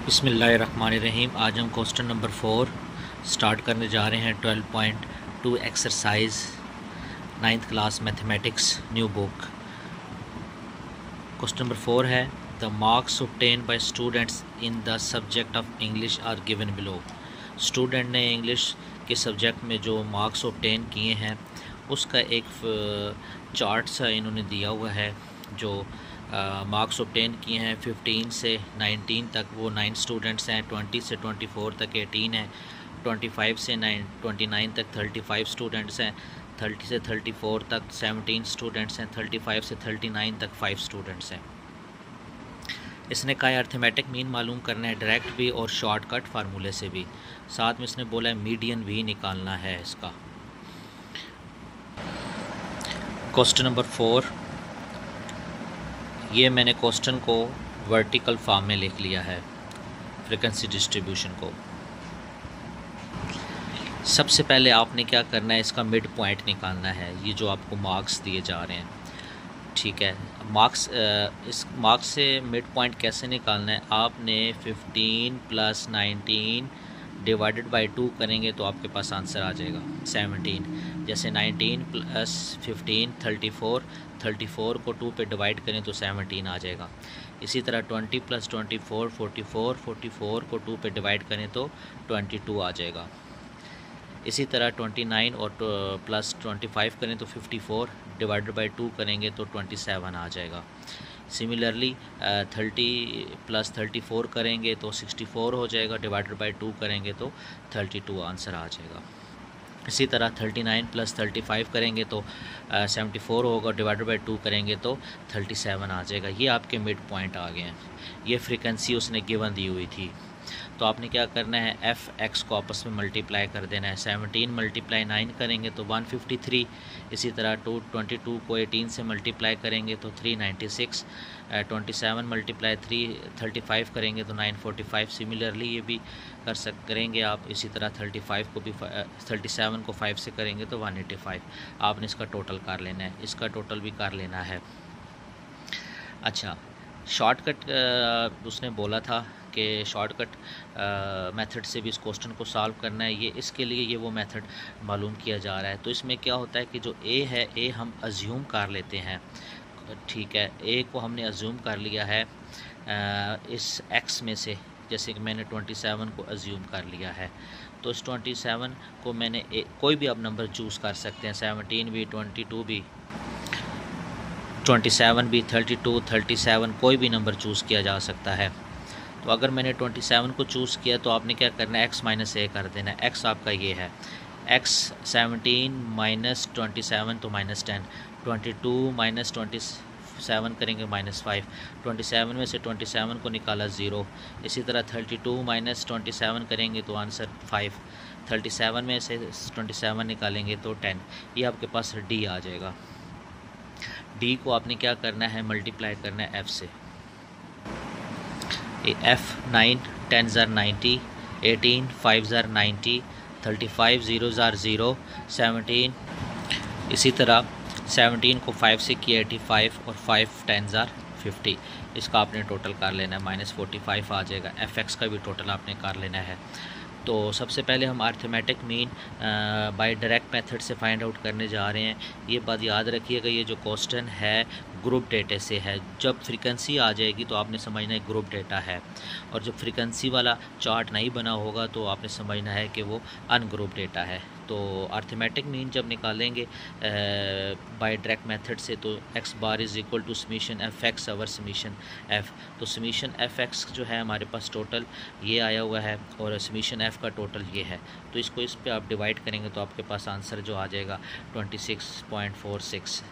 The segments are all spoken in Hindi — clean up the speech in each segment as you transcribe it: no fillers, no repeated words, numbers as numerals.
बिस्मिल्लाहिर्रहमानिर्रहीम। आज हम क्वेश्चन नंबर 4 स्टार्ट करने जा रहे हैं। 12.2 exercise 9th class mathematics new book. Question number 4 है the marks obtain by students in the subject of English are given below. Student ने इंग्लिश के सब्जेक्ट में जो मार्क्स ऑब्टेन किए हैं उसका एक चार्ट सा इन्होंने दिया हुआ है। जो मार्क्स ऑब्टेन किए हैं 15 से 19 तक वो 9 स्टूडेंट्स हैं, 20 से 24 तक 18 हैं, 25 से 29 तक 35 स्टूडेंट्स हैं, 30 से 34 तक 17 स्टूडेंट्स हैं, 35 से 39 तक 5 स्टूडेंट्स हैं। इसने कहा है अर्थमेटिक मीन मालूम करना है, डायरेक्ट भी और शॉर्टकट फार्मूले से भी। साथ में इसने बोला है मीडियन भी निकालना है इसका। क्वेश्चन नंबर 4, ये मैंने क्वेश्चन को वर्टिकल फॉर्म में लिख लिया है, फ्रीक्वेंसी डिस्ट्रीब्यूशन को। सबसे पहले आपने क्या करना है, इसका मिड पॉइंट निकालना है। ये जो आपको मार्क्स दिए जा रहे हैं, ठीक है। इस मार्क्स से मिड पॉइंट कैसे निकालना है, आपने 15 + 19 डिवाइडेड बाय 2 करेंगे तो आपके पास आंसर आ जाएगा 17। जैसे 19 + 15 34 को 2 पे डिवाइड करें तो 17 आ जाएगा। इसी तरह 20 + 24 44 को 2 पे डिवाइड करें तो 22 आ जाएगा। इसी तरह 29 और + 25 करें तो 54, डिवाइडेड बाय 2 करेंगे तो 27 आ जाएगा। सिमिलरली 30 + 34 करेंगे तो 64 हो जाएगा, डिवाइडेड बाय 2 करेंगे तो 32 आंसर आ जाएगा। इसी तरह 39 + 35 करेंगे तो 74 होगा, डिवाइडेड बाय 2 करेंगे तो 37 आ जाएगा। ये आपके मिड पॉइंट आ गए हैं। ये फ्रीक्वेंसी उसने गिवन दी हुई थी। तो आपने क्या करना है, f(x) को आपस में मल्टीप्लाई कर देना है। 17 × 9 करेंगे तो 153। इसी तरह 22 को 18 से मल्टीप्लाई करेंगे तो 396। 27 × 35 करेंगे तो 945। सिमिलरली ये भी करेंगे आप। इसी तरह 37 को 5 से करेंगे तो 185। आपने इसका टोटल कर लेना है, इसका टोटल भी कर लेना है। अच्छा, शॉर्टकट उसने बोला था कि शॉर्टकट मेथड से भी इस क्वेश्चन को सॉल्व करना है। ये इसके लिए ये वो मेथड मालूम किया जा रहा है। तो इसमें क्या होता है कि जो ए है, ए हम अज्यूम कर लेते हैं, ठीक है। ए को हमने अज्यूम कर लिया है इस एक्स में से। जैसे कि मैंने 27 को अज्यूम कर लिया है, तो इस 27 को मैंने कोई भी अब नंबर चूज़ कर सकते हैं, 17 भी, 22 भी, 27 भी, 32, 37, कोई भी नंबर चूज़ किया जा सकता है। तो अगर मैंने 27 को चूज़ किया तो आपने क्या करना है, x - a कर देना है। x आपका ये है, x 17 - 27 तो -10, 22 - 27 करेंगे -5, 27 में से 27 को निकाला 0। इसी तरह 32 - 27 करेंगे तो आंसर 5, 37 में से 27 निकालेंगे तो 10। ये आपके पास d आ जाएगा। d को आपने क्या करना है, मल्टीप्लाई करना है f से। f 9 10 * 90, 18 5 * 90, 35 0 * 0, 17। इसी तरह 17 को 5 से किया 85 और 5 10 * 50। इसका आपने टोटल कर लेना है, -45 आ जाएगा। f(x) का भी टोटल आपने कर लेना है। तो सबसे पहले हम arithmetic mean by direct method से फाइंड आउट करने जा रहे हैं। ये बात याद रखिएगा, ये जो क्वेश्चन है ग्रुप डेटा से है। जब फ्रीक्वेंसी आ जाएगी तो आपने समझना है ग्रुप डेटा है, और जब फ्रीक्वेंसी वाला चार्ट नहीं बना होगा तो आपने समझना है कि वो अनग्रुप डेटा है। तो अर्थमेटिक मीन जब निकालेंगे बाय डायरेक्ट मेथड से तो x बार = summation f(x) over summation f। तो समीशन f(x) जो है हमारे पास टोटल ये आया हुआ है, और समीशन f का टोटल ये है। तो इसको इस पे आप डिवाइड करेंगे तो आपके पास आंसर जो आ जाएगा 26.46।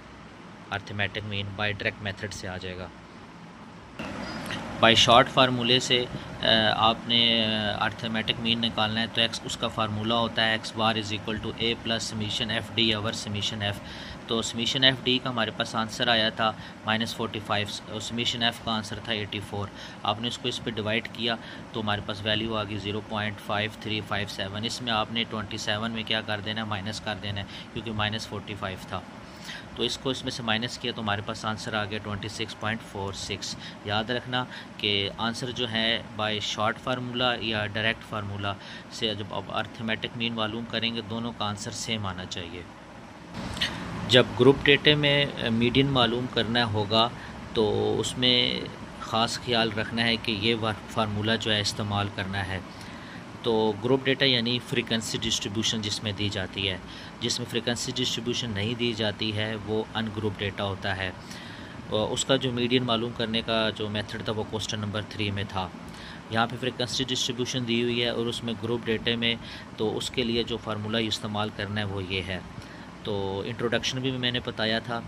Arithmetic mean by direct method से आ जाएगा। बाय शॉर्ट फार्मूले से आपने अर्थमेटिक मीन निकालना है। तो x उसका फार्मूला होता है x bar = a + summation fd over summation f। तो समीशन fd का हमारे पास आंसर आया था -45, और समीशन f का आंसर था 84। आपने इसको इस पे डिवाइड किया तो हमारे पास वैल्यू आ गई 0.5357। इसमें आपने 27 में क्या कर देना है, माइनस कर देना है, क्योंकि -45 था। तो इसको इसमें से माइनस किया तो हमारे पास आंसर आ गया 26.46। याद रखना कि आंसर जो है बाय शॉर्ट फार्मूला या डायरेक्ट फार्मूला से जब आप अर्थमेटिक मीन मालूम करेंगे दोनों का आंसर सेम आना चाहिए। जब ग्रुप डेटा में मीडियन मालूम करना होगा तो उसमें ख़ास ख्याल रखना है कि ये फार्मूला जो है इस्तेमाल करना है। तो ग्रुप डेटा यानी फ्रीक्वेंसी डिस्ट्रीब्यूशन जिसमें दी जाती है, जिसमें फ्रीक्वेंसी डिस्ट्रीब्यूशन नहीं दी जाती है वो अनग्रुप डेटा होता है। उसका जो मीडियन मालूम करने का जो मेथड था वो क्वेश्चन नंबर 3 में था। यहाँ पे फ्रीक्वेंसी डिस्ट्रीब्यूशन दी हुई है और उसमें ग्रुप डेटा में तो उसके लिए जो फार्मूला इस्तेमाल करना है वो ये है। तो इंट्रोडक्शन भी मैंने बताया था।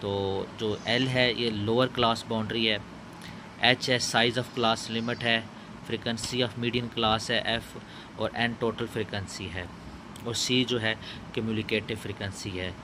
तो जो एल है ये लोअर क्लास बाउंड्री है, एच है साइज़ ऑफ क्लास लिमिट है, फ्रीक्वेंसी ऑफ मीडियन क्लास है एफ़, और एन टोटल फ्रीक्वेंसी है, और सी जो है कम्युनिकेटिव फ्रीक्वेंसी है।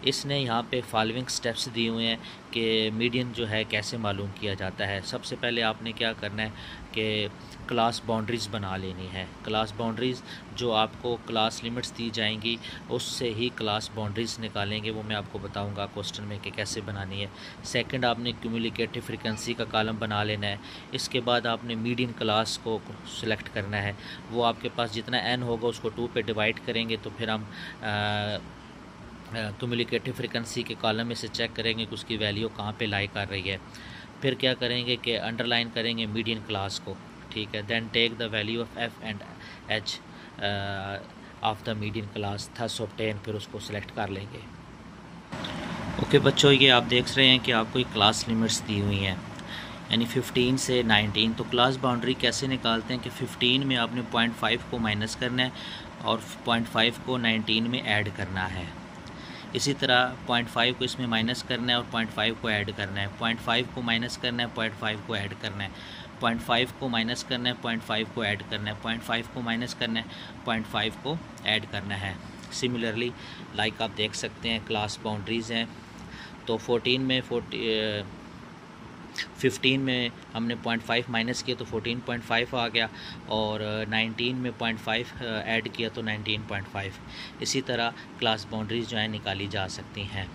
इसने यहाँ पे फॉलोइंग स्टेप्स दिए हुए हैं कि मीडियन जो है कैसे मालूम किया जाता है। सबसे पहले आपने क्या करना है कि क्लास बाउंड्रीज़ बना लेनी है। क्लास बाउंड्रीज़ जो आपको क्लास लिमिट्स दी जाएंगी उससे ही क्लास बाउंड्रीज़ निकालेंगे, वो मैं आपको बताऊंगा क्वेश्चन में कि कैसे बनानी है। सेकंड आपने क्यूमुलेटिव फ्रीक्वेंसी का कॉलम बना लेना है। इसके बाद आपने मीडियन क्लास को सिलेक्ट करना है। वो आपके पास जितना एन होगा उसको 2 पे डिवाइड करेंगे तो फिर हम क्यूमुलेटिव फ्रीक्वेंसी के कॉलम में से चेक करेंगे कि उसकी वैल्यू कहाँ पे लाई कर रही है। फिर क्या करेंगे कि अंडरलाइन करेंगे मीडियन क्लास को, ठीक है। Then take the value of F and H of the median class thus obtain, फिर उसको सिलेक्ट कर लेंगे। ओके बच्चों, ये आप देख रहे हैं कि आपको एक क्लास लिमिट्स दी हुई हैं यानी 15 से 19। तो क्लास बाउंड्री कैसे निकालते हैं कि 15 में आपने 0.5 को माइनस करना है और 0.5 को 19 में ऐड करना है। इसी तरह 0.5 को इसमें माइनस करना है और 0.5 को ऐड करना है, 0.5 को माइनस करना है, 0.5 को ऐड करना है, 0.5 को माइनस करना है, 0.5 को ऐड करना है, 0.5 को माइनस करना है, 0.5 को ऐड करना है। सिमिलरली लाइक आप देख सकते हैं क्लास बाउंड्रीज़ हैं। तो 15 में हमने 0.5 माइनस किया तो 14.5 आ गया, और 19 में 0.5 ऐड किया तो 19.5। इसी तरह क्लास बाउंड्रीज जो है निकाली जा सकती हैं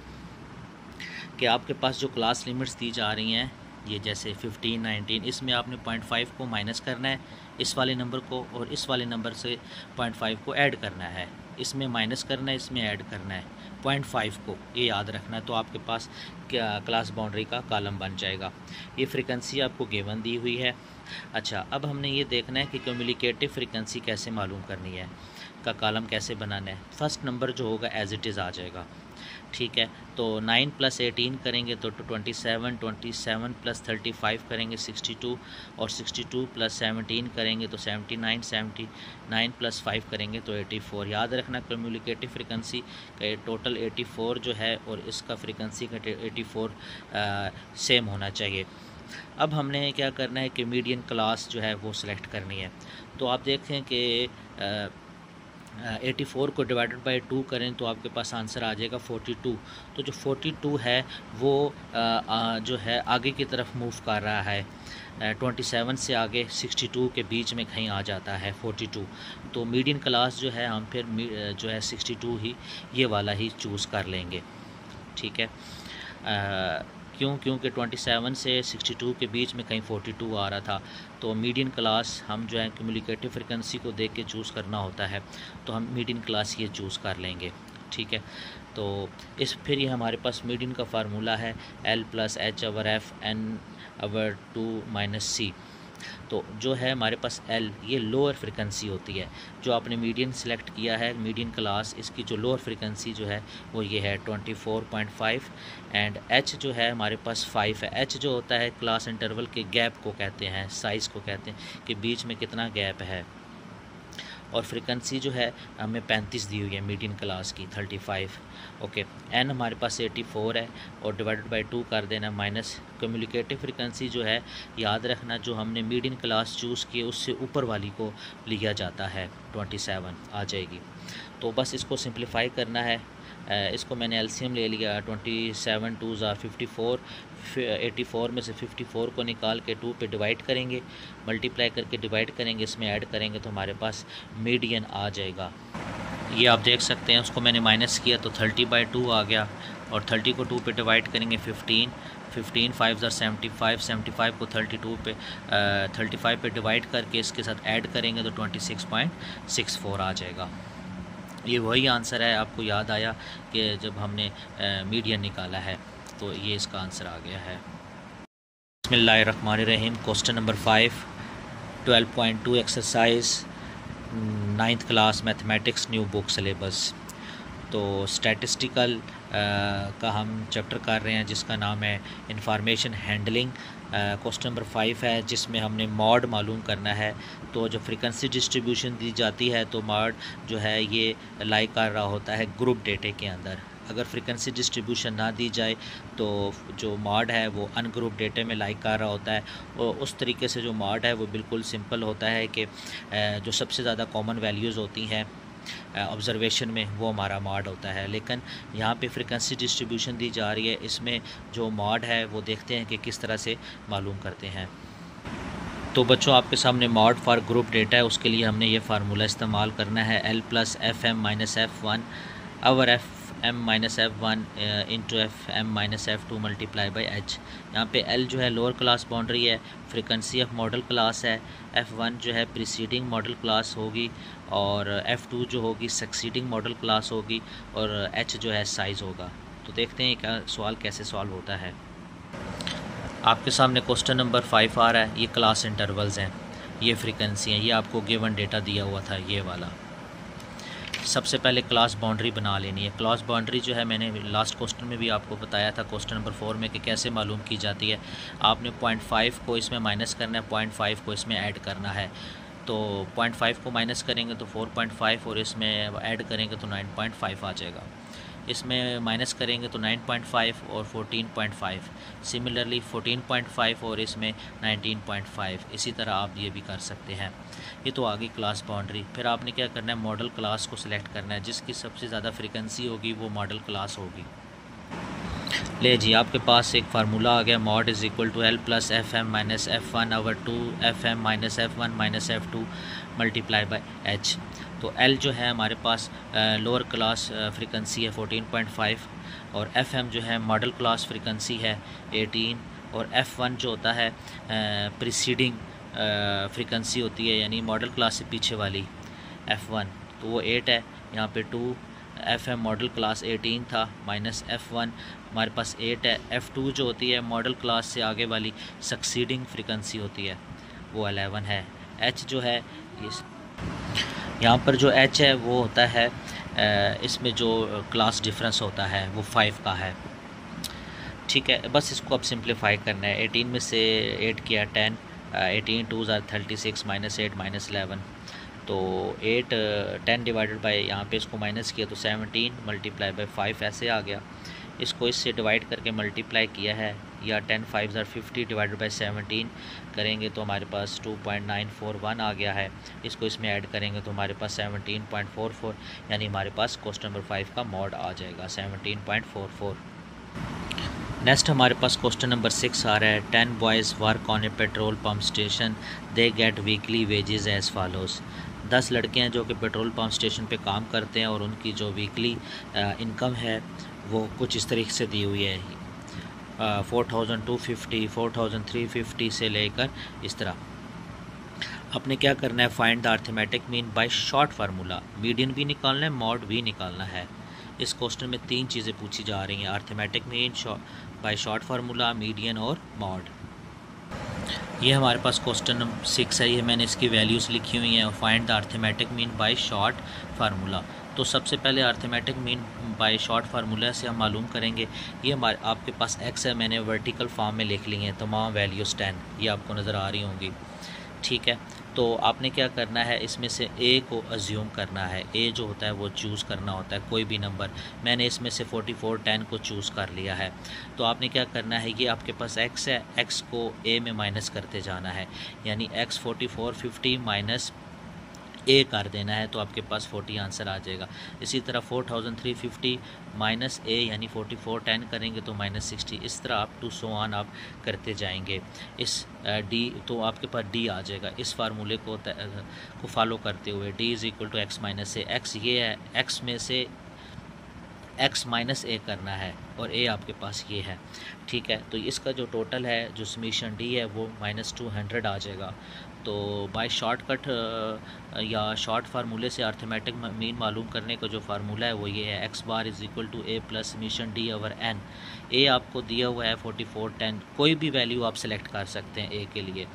कि आपके पास जो क्लास लिमिट्स दी जा रही हैं ये जैसे 15, 19, इसमें आपने 0.5 को माइनस करना है इस वाले नंबर को, और इस वाले नंबर से 0.5 को ऐड करना है। इसमें माइनस करना है, इसमें ऐड करना है 0.5 को, ये याद रखना है। तो आपके पास क्या क्लास बाउंड्री का कॉलम बन जाएगा। ये फ्रीक्वेंसी आपको गिवन दी हुई है। अच्छा, अब हमने ये देखना है कि क्यूमुलेटिव फ्रीक्वेंसी कैसे मालूम करनी है, का कॉलम कैसे बनाना है। फर्स्ट नंबर जो होगा एज इट इज़ आ जाएगा, ठीक है। तो 9 + 18 करेंगे तो 27, 27 + 35 करेंगे 62, और 62 + 17 करेंगे तो 79, 79 + 5 करेंगे तो 84। याद रखना क्यूमुलेटिव फ्रीक्वेंसी का टोटल 84 जो है और इसका फ्रीक्वेंसी का 84 सेम होना चाहिए। अब हमने क्या करना है कि मीडियन क्लास जो है वो सिलेक्ट करनी है। तो आप देखें कि 84 को डिवाइडेड बाय 2 करें तो आपके पास आंसर आ जाएगा 42। तो जो 42 है वो जो है आगे की तरफ मूव कर रहा है, 27 से आगे 62 के बीच में कहीं आ जाता है 42। तो मीडियन क्लास जो है हम फिर जो है 62 ही ये वाला ही चूज़ कर लेंगे, ठीक है। क्योंकि 27 से 62 के बीच में कहीं 42 आ रहा था। तो मीडियन क्लास हम जो है क्यूमुलेटिव फ्रीक्वेंसी को देख के चूज़ करना होता है, तो हम मीडियन क्लास ये चूज़ कर लेंगे, ठीक है। तो फिर ये हमारे पास मीडियन का फार्मूला है L + H/F N/2 - C। तो जो है हमारे पास L ये लोअर फ्रीक्वेंसी होती है। जो आपने मीडियन सेलेक्ट किया है मीडियन क्लास, इसकी जो लोअर फ्रीक्वेंसी जो है वो ये है 24.5, एंड H जो है हमारे पास 5 है। H जो होता है क्लास इंटरवल के गैप को कहते हैं, साइज़ को कहते हैं कि बीच में कितना गैप है। और फ्रीक्वेंसी जो है हमें 35 दी हुई है मीडियन क्लास की 35। ओके, N हमारे पास 84 है और डिवाइडेड बाय 2 कर देना माइनस क्यूमुलेटिव फ्रीक्वेंसी जो है याद रखना जो हमने मीडियन क्लास चूज़ की उससे ऊपर वाली को लिया जाता है 27 आ जाएगी। तो बस इसको सिंप्लीफाई करना है। इसको मैंने एलसीएम ले लिया, 27 2 ज़ा 54, 84 में से 54 को निकाल के 2 पे डिवाइड करेंगे, मल्टीप्लाई करके डिवाइड करेंगे, इसमें ऐड करेंगे तो हमारे पास मीडियन आ जाएगा। ये आप देख सकते हैं, उसको मैंने माइनस किया तो 30/2 आ गया। और 30 को 2 पे डिवाइड करेंगे 15, 15 5 75, 75 को 32 पे 35 पे डिवाइड करके इसके साथ ऐड करेंगे तो 26.64 आ जाएगा। ये वही आंसर है, आपको याद आया कि जब हमने मीडियन निकाला है, तो ये इसका आंसर आ गया है। बिस्मिल्लाहिर्रहमानिर्रहीम। Question number 5, 12.2 exercise 9th class mathematics new book syllabus. तो स्टैटिस्टिकल का हम चैप्टर कर रहे हैं जिसका नाम है इंफॉर्मेशन हैंडलिंग। क्वेश्चन नंबर 5 है जिसमें हमने मॉड मालूम करना है। तो जब फ्रीक्वेंसी डिस्ट्रीब्यूशन दी जाती है तो मॉड जो है ये लाई कर रहा होता है ग्रुप डेटे के अंदर। अगर फ्रीक्वेंसी डिस्ट्रीब्यूशन ना दी जाए तो जो मॉड है वो अनग्रुप डेटे में लाइक कर रहा होता है। और उस तरीके से जो मॉड है वो बिल्कुल सिंपल होता है कि जो सबसे ज़्यादा कॉमन वैल्यूज़ होती हैं ऑब्ज़र्वेशन में वो हमारा मॉड होता है। लेकिन यहाँ पे फ्रीक्वेंसी डिस्ट्रीब्यूशन दी जा रही है, इसमें जो मॉड है वो देखते हैं कि किस तरह से मालूम करते हैं। तो बच्चों आपके सामने मॉड फॉर ग्रुप डेटा है, उसके लिए हमने ये फार्मूला इस्तेमाल करना है L + FM-F1 our FM-F1 into FM-F2 multiply by H। यहाँ पे L जो है लोअर क्लास बाउंड्री है, फ्रीक्वेंसी ऑफ मॉडल क्लास है, F1 जो है प्रीसीडिंग मॉडल क्लास होगी और F2 जो होगी सक्सीडिंग मॉडल क्लास होगी और H जो है साइज़ होगा। तो देखते हैं क्या सवाल कैसे सॉल्व होता है। आपके सामने क्वेश्चन नंबर 5 आ रहा है। ये क्लास इंटरवल्स हैं, ये फ्रीक्वेंसी हैं, ये आपको गिवन डेटा दिया हुआ था ये वाला। सबसे पहले क्लास बाउंड्री बना लेनी है। क्लास बाउंड्री जो है मैंने लास्ट क्वेश्चन में भी आपको बताया था क्वेश्चन नंबर 4 में कि कैसे मालूम की जाती है। आपने 0.5 को इसमें माइनस करना है, 0.5 को इसमें ऐड करना है। तो 0.5 को माइनस करेंगे तो 4.5 और इसमें ऐड करेंगे तो 9.5 आ जाएगा। इसमें माइनस करेंगे तो 9.5 और 14.5, सिमिलरली 14.5 और इसमें 19.5। इसी तरह आप ये भी कर सकते हैं। ये तो आगे क्लास बाउंड्री। फिर आपने क्या करना है, मॉडल क्लास को सिलेक्ट करना है। जिसकी सबसे ज़्यादा फ्रीक्वेंसी होगी वो मॉडल क्लास होगी। ले जी, आपके पास एक फार्मूला आ गया, mode is equal to L + FM-F1 over 2 FM-F1 F2 multiply by H। तो L जो है हमारे पास लोअर क्लास फ्रीक्वेंसी है 14.5 और FM जो है मॉडल क्लास फ्रीक्वेंसी है 18 और F1 जो होता है प्रीसीडिंग फ्रीक्वेंसी होती है, यानी मॉडल क्लास से पीछे वाली F1, तो वो 8 है। यहाँ पे 2 FM मॉडल क्लास 18 था माइनस F1 हमारे पास 8 है। F2 जो होती है मॉडल क्लास से आगे वाली सक्सीडिंग फ्रीक्वेंसी होती है, वो 11 है। H जो है यहाँ पर जो H है वो होता है इसमें जो क्लास डिफरेंस होता है वो 5 का है। ठीक है, बस इसको अब सिंप्लीफाई करना है। 18 में से 8 किया 10, 18 2 = 36 -8 -11, तो 8 10 डिवाइडेड बाय यहाँ पे इसको माइनस किया तो 17 मल्टीप्लाई बाय 5 ऐसे आ गया। इसको इससे डिवाइड करके मल्टीप्लाई किया है, या 10 5 = 50 डिवाइडेड बाय 17 करेंगे तो हमारे पास 2.941 आ गया है। इसको इसमें ऐड करेंगे तो हमारे पास 17.44, यानी हमारे पास क्वेश्चन नंबर 5 का मॉड आ जाएगा 17.44। नेक्स्ट हमारे पास क्वेश्चन नंबर 6 आ रहा है। 10 boys work on A petrol pump station, they get weekly wages as follows. 10 लड़के हैं जो कि पेट्रोल पम्प स्टेशन पे काम करते हैं और उनकी जो वीकली इनकम है वो कुछ इस तरीके से दी हुई है, 4250, 4350 से लेकर इस तरह। आपने क्या करना है, find the arithmetic mean by short formula. Median भी निकालना है, मॉड भी निकालना है। इस क्वेश्चन में 3 चीज़ें पूछी जा रही हैं, arithmetic mean by short formula, median और मॉड। ये हमारे पास क्वेश्चन नंबर 6 है, ये मैंने इसकी वैल्यूज़ लिखी हुई हैं। और find the arithmetic mean by short formula. तो सबसे पहले arithmetic mean by short formula से हम मालूम करेंगे। ये हमारे आपके पास x है, मैंने वर्टिकल फॉर्म में लिख ली हैं तमाम वैल्यूज़ 10, ये आपको नज़र आ रही होंगी। ठीक है, तो आपने क्या करना है, इसमें से a को अज्यूम करना है। a जो होता है वो चूज़ करना होता है, कोई भी नंबर। मैंने इसमें से 44 10 को चूज़ कर लिया है। तो आपने क्या करना है, ये आपके पास x है, x को a में माइनस करते जाना है, यानी x 44 50 माइनस a कर देना है तो आपके पास 40 आंसर आ जाएगा। इसी तरह 4350 माइनस a यानी 44 10 करेंगे तो -60। इस तरह आप टू सो ऑन आप करते जाएंगे। इस d तो आपके पास d आ जाएगा। इस फार्मूले को फॉलो करते हुए d = x - a। x ये है, x में से x माइनस ए करना है और a आपके पास ये है, ठीक है। तो इसका जो टोटल है जो समीशन डी है वो -200 आ जाएगा। तो बाय शॉर्टकट या शॉर्ट फार्मूले से अर्थमेटिक मीन मालूम करने का जो फार्मूला है वो ये है, x bar is equal to a plus summation D over n। a आपको दिया हुआ है 4410, कोई भी वैल्यू आप सेलेक्ट कर सकते हैं a के लिए,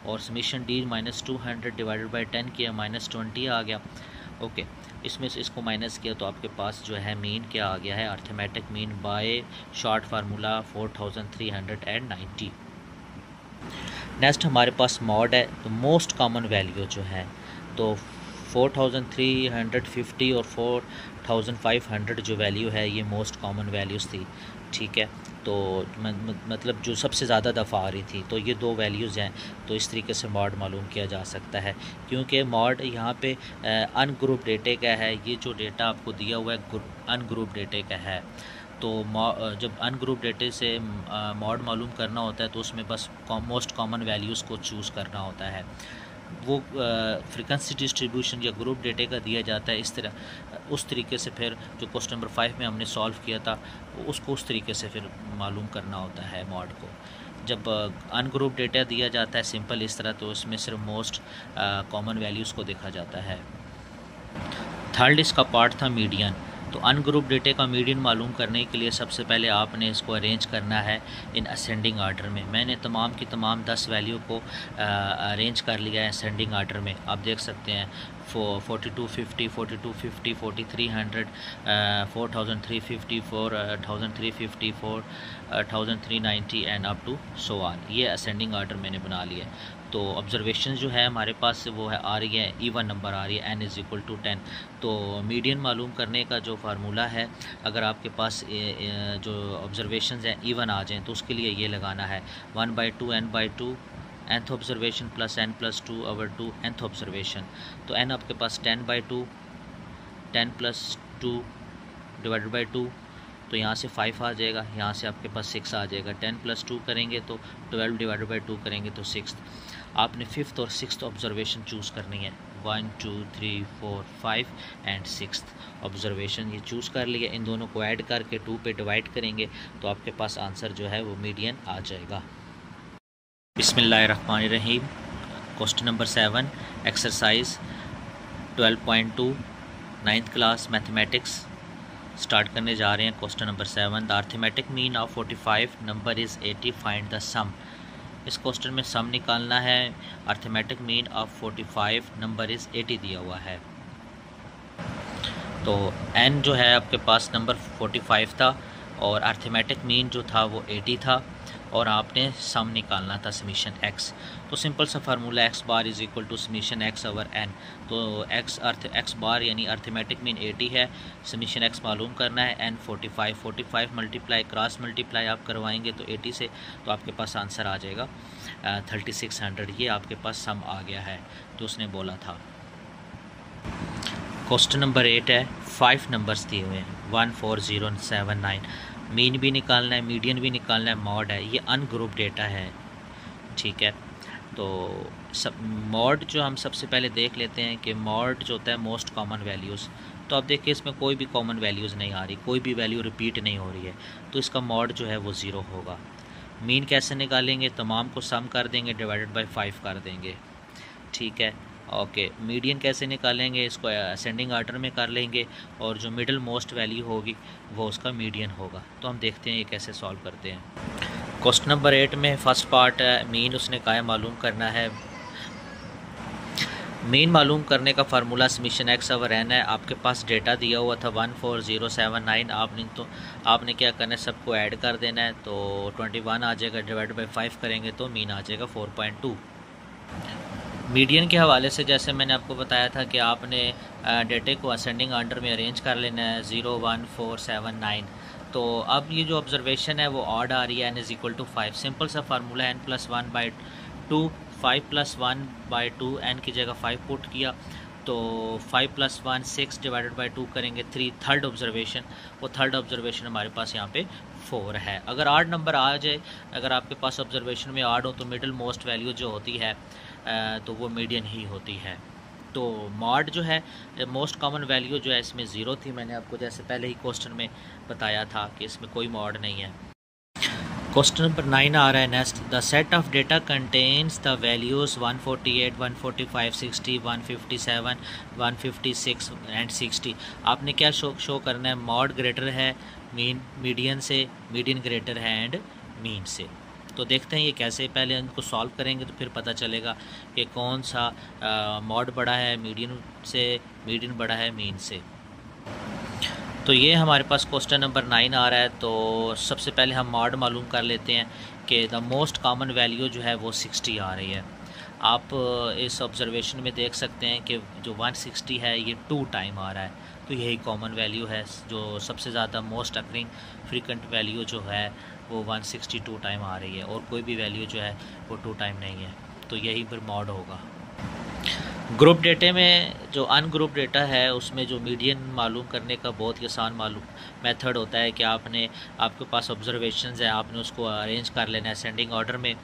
और समीशन डी -200 डिवाइडेड बाई 10 किया -20 आ गया। ओके, इसमें से इसको माइनस किया तो आपके पास जो है मीन क्या आ गया है, arithmetic mean by short formula 4390। Next हमारे पास मॉड है, तो मोस्ट कॉमन वैल्यू जो है तो 4350 और 4500 जो वैल्यू है ये मोस्ट कॉमन वैल्यूज़ थी, ठीक है। तो मतलब जो सबसे ज़्यादा दफ़ा आ रही थी, तो ये दो वैल्यूज़ हैं। तो इस तरीके से मॉड मालूम किया जा सकता है, क्योंकि मॉड यहाँ पे अनग्रुप डेटे का है। ये जो डेटा आपको दिया हुआ है अनग्रुप डेटे का है। तो जब अनग्रुप डेटे से मॉड मालूम करना होता है तो उसमें बस मोस्ट कॉमन वैल्यूज़ को चूज़ करना होता है। वो फ्रीक्वेंसी डिस्ट्रीब्यूशन या ग्रुप डेटे का दिया जाता है इस तरह, उस तरीके से फिर जो क्वेश्चन नंबर 5 में हमने सॉल्व किया था उसको उस तरीके से फिर मालूम करना होता है मॉड को। जब अनग्रुप डेटा दिया जाता है सिंपल इस तरह, तो इसमें सिर्फ मोस्ट कॉमन वैल्यूज़ को देखा जाता है। थर्ड इसका पार्ट था मीडियन। तो अनग्रुप डेटे का मीडियन मालूम करने के लिए सबसे पहले आपने इसको अरेंज करना है इन असेंडिंग आर्डर में। मैंने तमाम की तमाम 10 वैल्यू को अरेंज कर लिया है असेंडिंग आर्डर में। आप देख सकते हैं 4250, 4250, 4300, 4350, 4350, 4390 and up to so on. ये असेंडिंग आर्डर मैंने बना लिया है। तो ऑब्जर्वेशन जो है हमारे पास वो है आ रही है इवन नंबर आ रही है, n इज़ इक्वल टू 10। तो मीडियन मालूम करने का जो फार्मूला है, अगर आपके पास जो ऑब्जर्वेशन हैं इवन आ जाएँ तो उसके लिए ये लगाना है 1/2 n/2 nth observation plus n + 2/2 nth observation. तो n आपके पास 10/2, 10 + 2 डिवाइडेड बाई 2, तो यहाँ से 5 आ जाएगा, यहाँ से आपके पास 6 आ जाएगा। 10 + 2 करेंगे तो 12 डिवाइडेड बाई 2 करेंगे तो 6। आपने 5th और 6th ऑब्जर्वेशन चूज़ करनी है, 1 2 3 4 5 एंड 6th ऑब्जर्वेशन ये चूज़ कर लिया। इन दोनों को ऐड करके 2 पे डिवाइड करेंगे तो आपके पास आंसर जो है वो मीडियन आ जाएगा। बिस्मिल्लाहिर्रहमानिर्रहीम। Question number 7 exercise 12.2 9th class mathematics start करने जा रहे हैं। Question number 7, the arithmetic mean of 45 number is 80, find the sum. इस क्वेश्चन में सम निकालना है। Arithmetic mean of 45 number is 80 दिया हुआ है। तो n जो है आपके पास नंबर 45 था और अर्थमेटिक मीन जो था वो 80 था और आपने सम निकालना था समीशन x। तो सिंपल सा formula x bar is equal to summation x over n। तो x बार यानी अर्थमेटिक मीन 80 है, समीशन x मालूम करना है, n 45 मल्टीप्लाई क्रॉस मल्टीप्लाई आप करवाएंगे तो 80 से, तो आपके पास आंसर आ जाएगा 3600। ये आपके पास सम आ गया है जो उसने बोला था। क्वेश्चन नंबर 8 है, 5 नंबर्स दिए हुए हैं 1 4 0 7 9। मीन भी निकालना है, मीडियन भी निकालना है, मॉड है। ये अनग्रुप डेटा है, ठीक है। तो सब मॉड जो हम सबसे पहले देख लेते हैं कि मॉड जो होता है मोस्ट कॉमन वैल्यूज़। तो आप देखिए इसमें कोई भी कॉमन वैल्यूज़ नहीं आ रही, कोई भी वैल्यू रिपीट नहीं हो रही है, तो इसका मॉड जो है वो 0 होगा। मीन कैसे निकालेंगे, तमाम को सम कर देंगे, डिवाइडेड बाई 5 कर देंगे, ठीक है। ओके, मीडियन कैसे निकालेंगे, इसको असेंडिंग आर्डर में कर लेंगे और जो मिडल मोस्ट वैल्यू होगी वो उसका मीडियन होगा। तो हम देखते हैं ये कैसे सॉल्व करते हैं। क्वेश्चन नंबर 8 में फर्स्ट पार्ट है मीन, उसने कहा है मालूम करना है। मीन मालूम करने का formula summation x over n है। आपके पास डेटा दिया हुआ था 14079। आपने क्या करना है, सबको ऐड कर देना है, तो 21 आ जाएगा, डिवाइड बाई 5 करेंगे तो मीन आ जाएगा 4.2। मीडियन के हवाले से जैसे मैंने आपको बताया था कि आपने डेटे को असेंडिंग आर्डर में अरेंज कर लेना है 0 1 4 7 9। तो अब ये जो ऑब्जर्वेशन है वो ऑड आ रही है, n is equal to 5। Simple सा फार्मूला n + 1/2, 5 + 1/2, n की जगह 5 पुट किया, तो 5 + 1 6 डिवाइडेड बाई 2 करेंगे 3। थर्ड ऑब्जर्वेशन, वो थर्ड ऑब्जर्वेशन हमारे पास यहाँ पे 4 है। अगर आड नंबर आ जाए, अगर आपके पास ऑब्जर्वेशन में आड हो तो मिडल मोस्ट वैल्यू जो होती है तो वो मीडियन ही होती है। तो मॉड जो है मोस्ट कॉमन वैल्यू जो है इसमें ज़ीरो थी। मैंने आपको जैसे पहले ही क्वेश्चन में बताया था कि इसमें कोई मॉड नहीं है। क्वेश्चन नंबर 9 आ रहा है next, the set of data contains the values 148, 145, 60, 157, 156 and 60। आपने क्या शो करना है, मॉड ग्रेटर है मीडियन से, मीडियन ग्रेटर है एंड मीन से। तो देखते हैं ये कैसे, पहले इनको सॉल्व करेंगे तो फिर पता चलेगा कि कौन सा मॉड बड़ा है मीडियन से, मीडियन बड़ा है मीन से। तो ये हमारे पास क्वेश्चन नंबर 9 आ रहा है। तो सबसे पहले हम मॉड मालूम कर लेते हैं कि द मोस्ट कॉमन वैल्यू जो है वो 60 आ रही है। आप इस ऑब्जर्वेशन में देख सकते हैं कि जो 160 है ये 2 टाइम आ रहा है, तो यही कॉमन वैल्यू है। जो सबसे ज़्यादा मोस्ट अकरिंग फ्रीक्वेंट वैल्यू जो है वो 162 टाइम आ रही है, और कोई भी वैल्यू जो है वो 2 टाइम नहीं है, तो यही फिर मॉड होगा। ग्रुप डेटे में जो अनग्रुप डेटा है उसमें जो मीडियन मालूम करने का बहुत ही आसान मेथड होता है कि आपके पास ऑब्जर्वेशंस है, आपने उसको अरेंज कर लेना है असेंडिंग ऑर्डर में।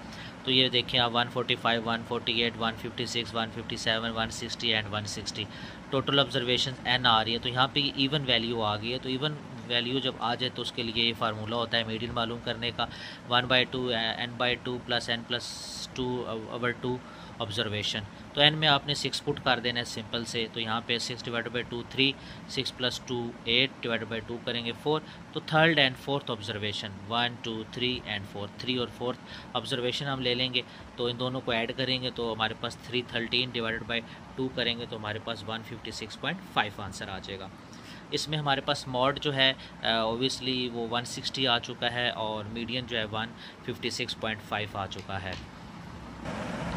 तो ये देखें आप 145, 148, 156, 157, 160 एंड 160 टोटल ऑब्जर्वेशन n आ रही है। तो यहाँ पे इवन वैल्यू आ गई है। तो इवन वैल्यू जब आ जाए तो उसके लिए ये फार्मूला होता है मीडियन मालूम करने का, 1/2 n/2 प्लस n+2/2 ऑब्जर्वेशन। तो n में आपने 6 पुट कर देना है सिंपल से। तो यहाँ पे 6/2 3, 6 + 2 8/2 करेंगे 4। तो third and fourth observation 1, 2, 3 and 4, 3 और फोर्थ ऑब्जर्वेशन हम ले लेंगे। तो इन दोनों को ऐड करेंगे तो हमारे पास 313/2 करेंगे तो हमारे पास 156.5 आंसर आ जाएगा। इसमें हमारे पास मॉड जो है ओबियसली वो 160 आ चुका है और मीडियन जो है 156.5 आ चुका है।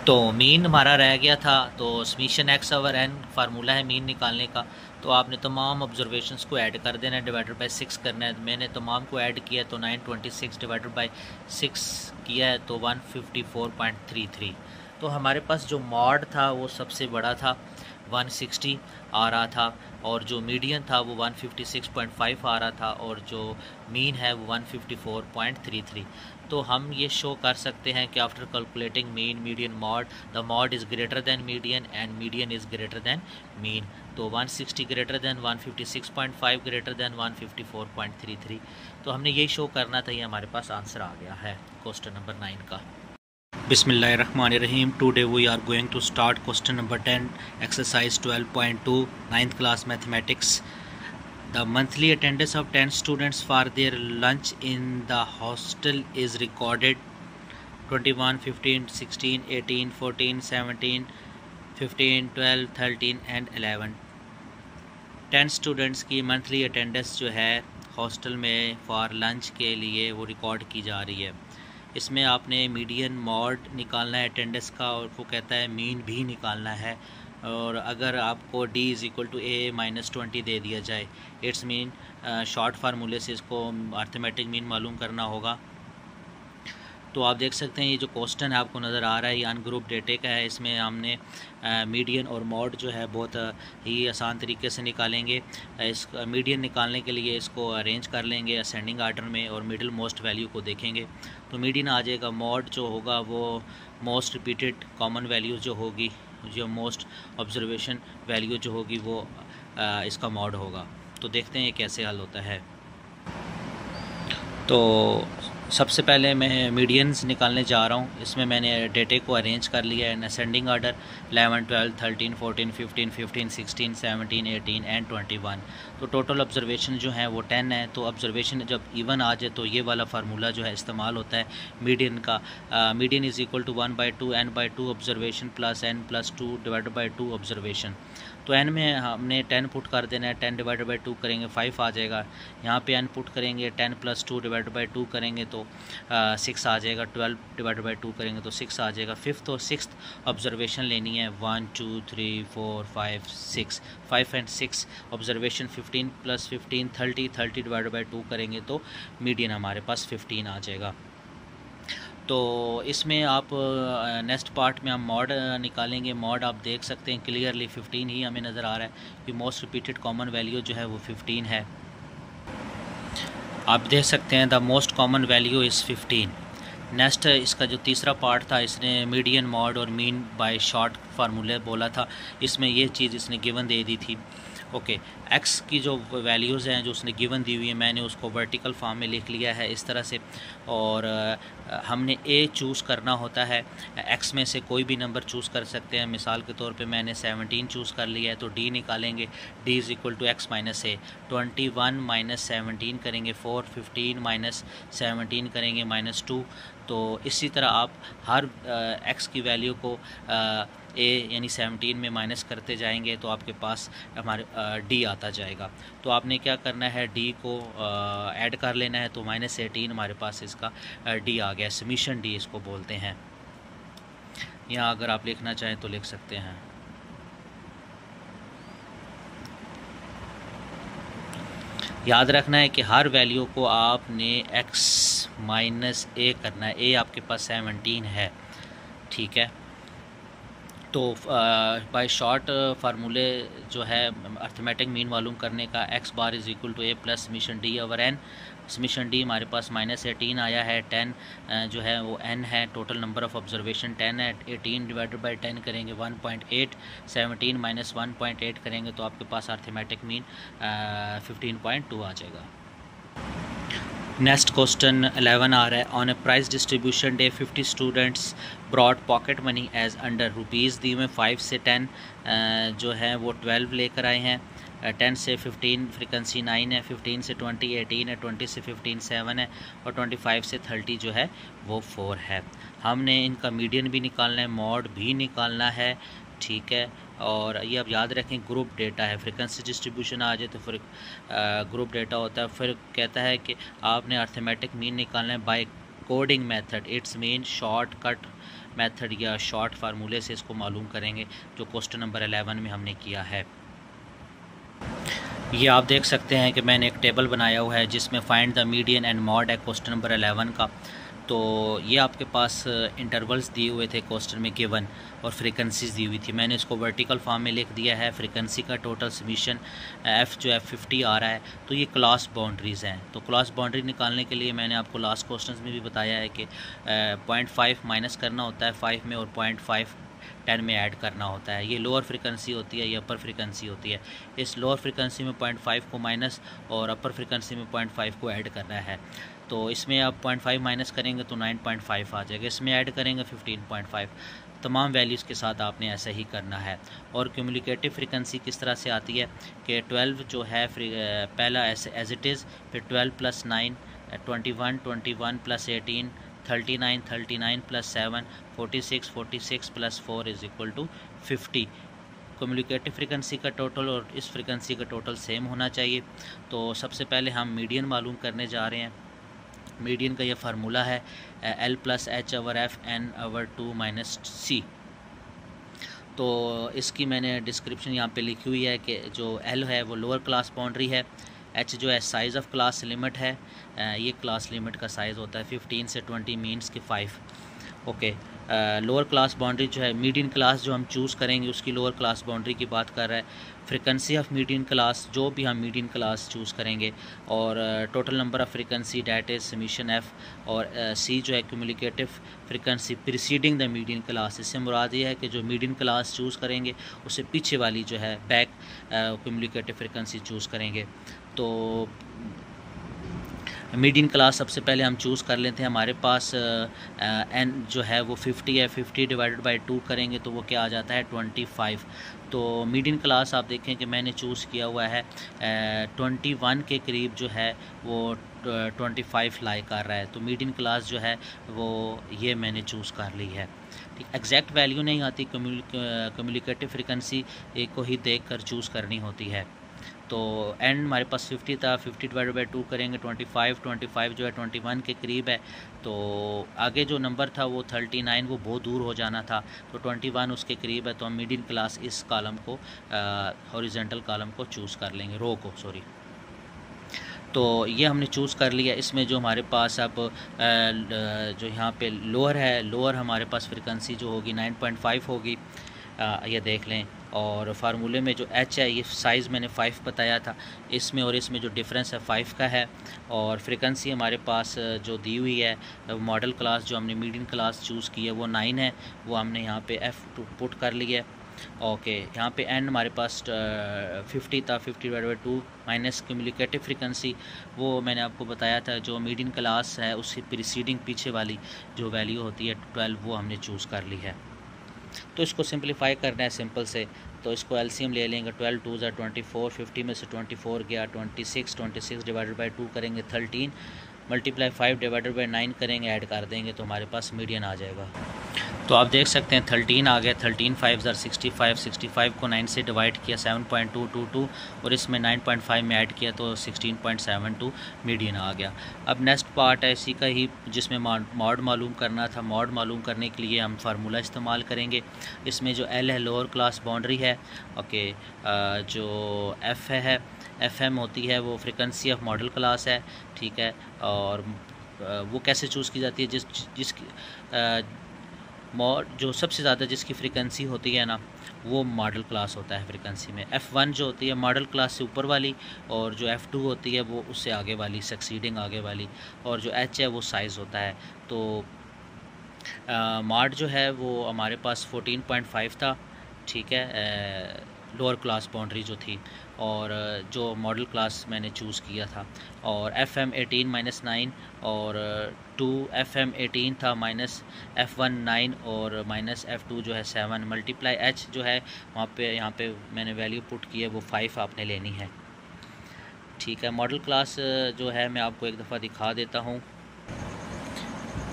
तो मीन हमारा रह गया था। तो summation x over n formula है मीन निकालने का। तो आपने तमाम ऑब्जर्वेशंस को ऐड कर देना है, डिवाइडेड बाय 6 करना है। मैंने तमाम को ऐड किया तो 926 डिवाइडेड बाय 6 किया है तो 154.33। तो हमारे पास जो मॉड था वो सबसे बड़ा था, 160 आ रहा था, और जो मीडियन था वो 156.5 आ रहा था, और जो मीन है वो 154.33। तो हम ये शो कर सकते हैं कि after calculating mean, median, mod, the mod is greater than median and median is greater than mean. तो 160 ग्रेटर दैन 156.5 ग्रेटर दैन 154.33। तो हमने यही शो करना था, ये हमारे पास आंसर आ गया है क्वेश्चन नंबर 9 का। Bismillahirrahmanirrahim. Today we are going to start question number 10, exercise 12.2, 9th class mathematics. The monthly attendance of 10 students for their lunch in the hostel is recorded 21, 15, 16, 18, 14, 17, 15, 12, 13 and 11। 10 students की मंथली अटेंडेंस जो है हॉस्टल में फॉर लंच के लिए वो रिकॉर्ड की जा रही है। इसमें आपने मीडियन, मॉड निकालना है अटेंडेंस का, और वो कहता है मीन भी निकालना है। और अगर आपको d = a-20 दे दिया जाए, इट्स मीन शॉर्ट फार्मूले से इसको अर्थमेटिक मीन मालूम करना होगा। तो आप देख सकते हैं ये जो क्वेश्चन है आपको नज़र आ रहा है ये अनग्रुप डेटे का है। इसमें हमने मीडियन और मॉड जो है बहुत ही आसान तरीके से निकालेंगे। इस मीडियन निकालने के लिए इसको अरेंज कर लेंगे असेंडिंग आर्डर में और मिडिल मोस्ट वैल्यू को देखेंगे तो मीडियन आ जाएगा। मॉड जो होगा वो मोस्ट रिपीटेड कॉमन वैल्यू जो होगी, जो मोस्ट ऑब्जर्वेशन वैल्यू जो होगी वो इसका मॉड होगा। तो देखते हैं ये कैसे हल होता है। तो सबसे पहले मैं मीडियंस निकालने जा रहा हूँ। इसमें मैंने डेटे को अरेंज कर लिया है इन असेंडिंग आर्डर 11, 12, 13, 14, 15, 15, 16, 17, 18 एंड 21। तो टोटल ऑब्जर्वेशन जो है वो 10 है। तो ऑब्जर्वेशन जब इवन आ जाए तो ये वाला फार्मूला जो है इस्तेमाल होता है मीडियन का। Median is equal to 1/2 n/2 observation plus n+2 divided by 2 observation. तो n में हमने 10 पुट कर देना है, 10 डिवाइडेड बाई 2 करेंगे 5 आ जाएगा। यहाँ पे n पुट करेंगे, 10 + 2 डिवाइडेड बाई 2 करेंगे तो 6 आ जाएगा। 12 डिवाइडेड बाई 2 करेंगे तो 6 आ जाएगा। फिफ्थ और सिक्स्थ ऑब्जर्वेशन लेनी है 1, 2, 3, 4, 5, 6, 5 एंड 6 ऑब्जर्वेशन 15 + 15 30, 30 डिवाइडेड बाई 2 करेंगे तो मीडियन हमारे पास 15 आ जाएगा। तो इसमें आप नेक्स्ट पार्ट में हम मॉड निकालेंगे। मॉड आप देख सकते हैं क्लियरली 15 ही हमें नज़र आ रहा है कि मोस्ट रिपीटेड कॉमन वैल्यू जो है वो 15 है। आप देख सकते हैं the most common value is 15। Next इसका जो तीसरा पार्ट था, इसने मीडियन, मॉड और मीन बाय शॉर्ट फार्मूले बोला था। इसमें ये चीज़ इसने गिवन दे दी थी। ओके, एक्स की जो वैल्यूज़ हैं जो उसने गिवन दी हुई है, मैंने उसको वर्टिकल फॉर्म में लिख लिया है इस तरह से। और हमने ए चूज़ करना होता है, एक्स में से कोई भी नंबर चूज़ कर सकते हैं। मिसाल के तौर पे मैंने 17 चूज़ कर लिया है, तो डी निकालेंगे, D is equal to X minus A. 21 minus 17 करेंगे 4, 15 माइनस 17 करेंगे -2। तो इसी तरह आप हर एक्स की वैल्यू को ए यानी 17 में माइनस करते जाएंगे तो आपके पास हमारे डी आता जाएगा। तो आपने क्या करना है, डी को ऐड कर लेना है। तो -18 हमारे पास इसका डी आ गया, समीशन डी इसको बोलते हैं। यहाँ अगर आप लिखना चाहें तो लिख सकते हैं। याद रखना है कि हर वैल्यू को आपने x माइनस ए करना है। ए आपके पास 17 है, ठीक है। तो बाय शॉर्ट फार्मूले जो है अर्थमेटिक मीन मालूम करने का, x bar is equal to A plus summation D over N. Summation D हमारे पास -18 आया है, 10 जो है वो n है, टोटल नंबर ऑफ़ ऑब्जर्वेशन 10 है। 18 डिवाइडेड बाई 10 करेंगे 1.8, 17 माइनस 1.8 करेंगे तो आपके पास अर्थमेटिक मीन 15.2 आ जाएगा। नेक्स्ट क्वेश्चन 11 आ रहा है, on a prize distribution day 50 students brought pocket money as under rupees दी में 5 से 10 जो है वो 12 लेकर आए हैं। 10 से 15 फ्रीक्वेंसी 9 है, 15 से 20 18 है, 20 से 15 7 है और 25 से 30 जो है वो 4 है। हमने इनका मीडियन भी निकालना है, मॉड भी निकालना है, ठीक है। और ये अब याद रखें ग्रुप डेटा है, फ्रीक्वेंसी डिस्ट्रीब्यूशन आ जाए तो फिर ग्रुप डेटा होता है। फिर कहता है कि आपने अर्थमेटिक मीन निकालना है by coding method, it's mean shortcut method या शॉर्ट फार्मूले से इसको मालूम करेंगे, जो क्वेश्चन नंबर 11 में हमने किया है। ये आप देख सकते हैं कि मैंने एक टेबल बनाया हुआ है जिसमें find the median and mod है क्वेश्चन नंबर 11 का। तो ये आपके पास इंटरवल्स दिए हुए थे क्वेश्चन में गिवन और फ्रीक्वेंसीज़ दी हुई थी। मैंने इसको वर्टिकल फॉर्म में लिख दिया है। फ्रीक्वेंसी का टोटल समीशन एफ़ जो है 50 आ रहा है। तो ये क्लास बाउंड्रीज़ हैं। तो क्लास बाउंड्री निकालने के लिए मैंने आपको लास्ट क्वेश्चन में भी बताया है कि 0.5 माइनस करना होता है 5 में और 0.5 10 में ऐड करना होता है। ये लोअर फ्रीक्वेंसी होती है, ये अपर फ्रीक्वेंसी होती है। इस लोअर फ्रीक्वेंसी में 0.5 को माइनस और अपर फ्रीक्वेंसी में 0.5 को ऐड करना है। तो इसमें आप 0.5 माइनस करेंगे तो 9.5 आ जाएगा, इसमें ऐड करेंगे 15.5। तमाम वैल्यूज़ के साथ आपने ऐसा ही करना है। और क्यूमुलेटिव फ्रीक्वेंसी किस तरह से आती है कि 12 जो है पहला एज इट इज़, फिर 12 + 9 21, 21 + 18 39, 39 + 7 46, 46 + 4 is equal to 50। Cumulative frequency का टोटल और इस फ्रीक्वेंसी का टोटल सेम होना चाहिए। तो सबसे पहले हम मीडियन मालूम करने जा रहे हैं। मीडियन का ये फार्मूला है L + H/F n/2 - C। तो इसकी मैंने डिस्क्रिप्शन यहाँ पे लिखी हुई है कि जो L है वो लोअर क्लास बाउंड्री है, H जो है साइज़ ऑफ क्लास लिमिट है। ये क्लास लिमिट का साइज़ होता है 15 से 20 मीन्स के 5। ओके, लोअर क्लास बाउंड्री जो है मीडियन क्लास जो हम चूज़ करेंगे उसकी लोअर क्लास बाउंड्री की बात कर रहा है। फ्रीक्वेंसी ऑफ मीडियन क्लास जो भी हम मीडियन क्लास चूज़ करेंगे और total number of frequency that is summation F. और सी जो है cumulative frequency preceding the median class. इससे मुराद ये है कि जो मीडियन क्लास चूज़ करेंगे उससे पीछे वाली जो है बैक क्यूमुलेटिव फ्रीक्वेंसी चूज़ करेंगे। तो मीडियन क्लास सबसे पहले हम चूज़ कर लेते हैं। हमारे पास n जो है वो 50 है, 50 डिवाइडेड बाई 2 करेंगे तो वो क्या आ जाता है 25। तो मीडियन क्लास आप देखें कि मैंने चूज़ किया हुआ है 21 के करीब जो है वो 25 लाई कर रहा है। तो मीडियन क्लास जो है वो ये मैंने चूज़ कर ली है। ठीक, एग्जैक्ट वैल्यू नहीं आती, कम्युनिकेटिव फ्रीक्वेंसी को ही देख कर चूज़ करनी होती है। तो एंड हमारे पास 50 था, 50 डिवाइडेड बाई 2 करेंगे 25, 25 जो है 21 के करीब है। तो आगे जो नंबर था वो 39, वो बहुत दूर हो जाना था, तो 21 उसके करीब है। तो हम मीडियन क्लास इस कॉलम को हॉरिजॉन्टल कॉलम को चूज़ कर लेंगे, रो को सॉरी। तो ये हमने चूज़ कर लिया। इसमें जो हमारे पास अब जो यहाँ पे लोअर है, लोअर हमारे पास फ्रीक्वेंसी जो होगी 9.5 होगी। ये देख लें और फार्मूले में जो एच है ये साइज़ मैंने 5 बताया था, इसमें और इसमें जो डिफरेंस है 5 का है। और फ्रीक्वेंसी हमारे पास जो दी हुई है मॉडल क्लास जो हमने मीडियन क्लास चूज़ की है वो 9 है, वो हमने यहाँ पे F2 पुट कर लिया है। ओके, यहाँ पे एन हमारे पास 50 था, 50/2 माइनस क्यूमुलेटिव फ्रीक्वेंसी वो मैंने आपको बताया था जो मीडियन क्लास है उससे प्रीसीडिंग पीछे वाली जो वैल्यू होती है 12 वो हमने चूज़ कर ली है। तो इसको सिंपलीफाई करना है सिंपल से, तो इसको एलसीएम ले लेंगे। 12 2 ज़ा 24, 50 में से 24 गया 26, 26 डिवाइडेड बाई 2 करेंगे 13, मल्टीप्लाई 5 डिवाइडेड बाई 9 करेंगे, ऐड कर देंगे तो हमारे पास मीडियन आ जाएगा। तो आप देख सकते हैं 13 आ गया, 13 5 ज़र 65, 65 को 9 से डिवाइड किया 7.222 और इसमें 9.5 में ऐड किया तो 16.72 मीडियन आ गया। अब नेक्स्ट पार्ट है इसी का ही जिसमें मॉड मालूम करना था। मॉड मालूम करने के लिए हम फार्मूला इस्तेमाल करेंगे। इसमें जो एल है लोअर क्लास बाउंड्री है, ओके, जो एफ है FM होती है वो फ्रीक्वेंसी ऑफ मॉडल क्लास है, ठीक है। और वो कैसे चूज़ की जाती है, जिसकी जो सबसे ज़्यादा जिसकी फ्रीक्वेंसी होती है ना वो मॉडल क्लास होता है फ्रीक्वेंसी में। F1 जो होती है मॉडल क्लास से ऊपर वाली, और जो F2 होती है वो उससे आगे वाली, सक्सीडिंग आगे वाली, और जो H है वो साइज़ होता है। तो मॉड जो है वो हमारे पास 14.5 था, ठीक है, लोअर क्लास बाउंड्री जो थी, और जो मॉडल क्लास मैंने चूज़ किया था। और FM 18 - 9 और 2 FM 18 था, माइनस F1 9 और माइनस F2 जो है 7, मल्टीप्लाई H जो है वहाँ पे यहाँ पे मैंने वैल्यू पुट की है वो 5 आपने लेनी है, ठीक है। मॉडल क्लास जो है मैं आपको एक दफ़ा दिखा देता हूँ।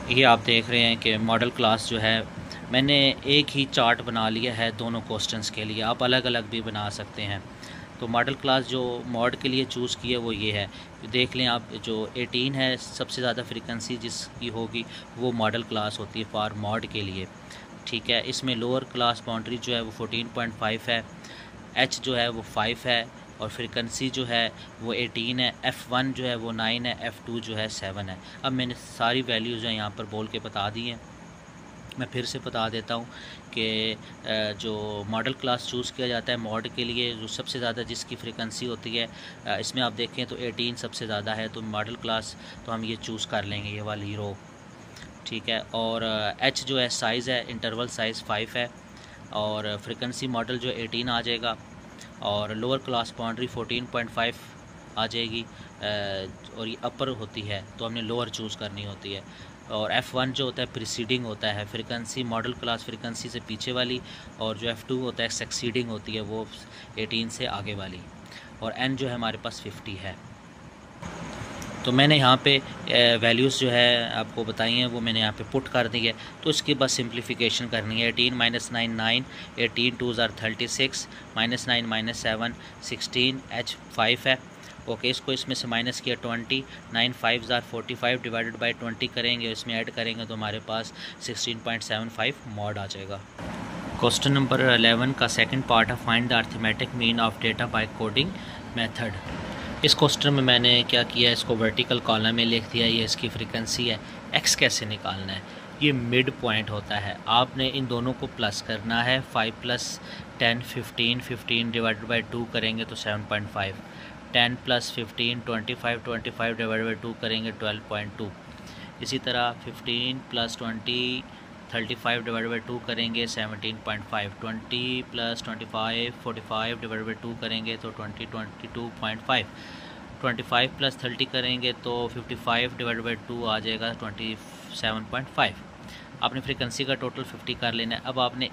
ये आप देख रहे हैं कि मॉडल क्लास जो है मैंने एक ही चार्ट बना लिया है दोनों क्वेश्चंस के लिए, आप अलग अलग भी बना सकते हैं। तो मॉडल क्लास जो मॉड के लिए चूज़ की है वो ये है, देख लें आप, जो 18 है सबसे ज़्यादा फ्रीक्वेंसी जिसकी होगी वो मॉडल क्लास होती है फॉर मॉड के लिए, ठीक है। इसमें लोअर क्लास बाउंड्री जो है वो 14.5 है, H जो है वो 5 है, और फ्रीक्वेंसी जो है वो 18 है, F1 जो है वो 9 है, F2 जो है 7 है। अब मैंने सारी वैल्यूज़ हैं यहाँ पर बोल के बता दी हैं, मैं फिर से बता देता हूँ कि जो मॉडल क्लास चूज़ किया जाता है मॉड के लिए, जो सबसे ज़्यादा जिसकी फ्रीक्वेंसी होती है, इसमें आप देखें तो 18 सबसे ज़्यादा है, तो मॉडल क्लास तो हम ये चूज़ कर लेंगे, ये वाली रो, ठीक है। और H जो है साइज़ है, इंटरवल साइज़ 5 है, और फ्रीक्वेंसी मॉडल जो 18 आ जाएगा, और लोअर क्लास बाउंड्री 14.5 आ जाएगी, और ये अपर होती है तो हमने लोअर चूज़ करनी होती है। और F1 जो होता है प्रीसीडिंग होता है, फ्रीक्वेंसी मॉडल क्लास फ्रीक्वेंसी से पीछे वाली, और जो F2 होता है सक्सीडिंग होती है वो 18 से आगे वाली, और N जो है हमारे पास 50 है। तो मैंने यहाँ पे वैल्यूज़ जो है आपको बताई हैं वो मैंने यहाँ पे पुट कर दी है। तो इसकी बस सिंप्लीफिकेशन करनी है। 18 - 9 9, 18 2 ज़ार 36, -9 - 7 16, H 5 है, ओके। इसको इसमें से माइनस किया 20, 9 5 ज़ार 45 डिवाइडेड बाई 20 करेंगे, इसमें ऐड करेंगे तो हमारे पास 16.75 मॉड आ जाएगा। क्वेश्चन नंबर 11 का सेकंड पार्ट है, find the arithmetic mean of data bye coding method. इस क्वेश्चन में मैंने क्या किया, इसको वर्टिकल कॉलम में लिख दिया, ये इसकी फ्रीक्वेंसी है। एक्स कैसे निकालना है, ये मिड पॉइंट होता है, आपने इन दोनों को प्लस करना है। 5 + 10 15, 15 डिवाइडेड बाई 2 करेंगे तो 7.5, 10 + 15 25, 25 डिवाइडेड बाई 2 करेंगे 12.2। इसी तरह 15 + 20 35 डिवाइडेड बाई 2 करेंगे 17.5, 20 + 25 45 डिवाइडेड बाई 2 करेंगे तो 22.5, 25 + 30 करेंगे तो 55 डिवाइडेड बाई 2 आ जाएगा 27.5। आपने फ्रीक्वेंसी का टोटल 50 कर लेना है। अब आपने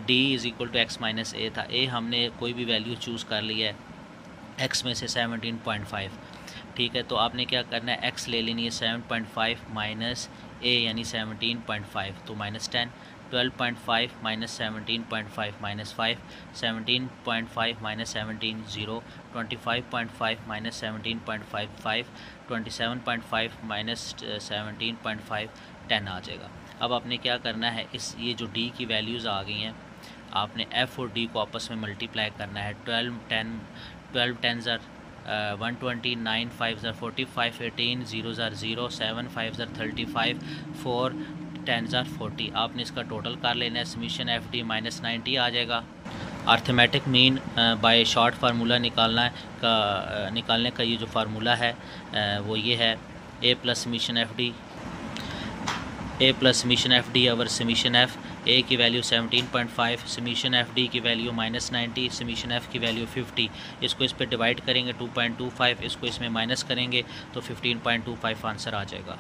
D = x - a था, a हमने कोई भी वैल्यू चूज़ कर ली है, x में से 17.5, ठीक है। तो आपने क्या करना है, x ले लेनी है 7.5 माइनस a यानी 17.5, तो -10, 12.5 - 17.5 -5, 17.5 - 17 0, 25.5 - 17.5 5, 27.5 - 17.5 10 आ जाएगा। अब आपने क्या करना है, इस ये जो D की वैल्यूज़ आ गई हैं, आपने F और D को आपस में मल्टीप्लाई करना है। 12 10 ज़र 120, 9 5 ज़र 45, 18 0 ज़र 0, 7 5 ज़र 35, 4 10 ज़र 40। आपने इसका टोटल कर लेना है, समीशन FD -90 आ जाएगा। Arithmetic mean by short formula निकालने का ये जो फार्मूला है वो ये है ए प्लस समीशन एफ डी अवर समीशन एफ। ए की वैल्यू 17.5, समीशन एफ डी की वैल्यू -90, समीशन एफ की वैल्यू 50। इसको इस पर डिवाइड करेंगे 2.25, इसको इसमें माइनस करेंगे तो 15.25 आंसर आ जाएगा।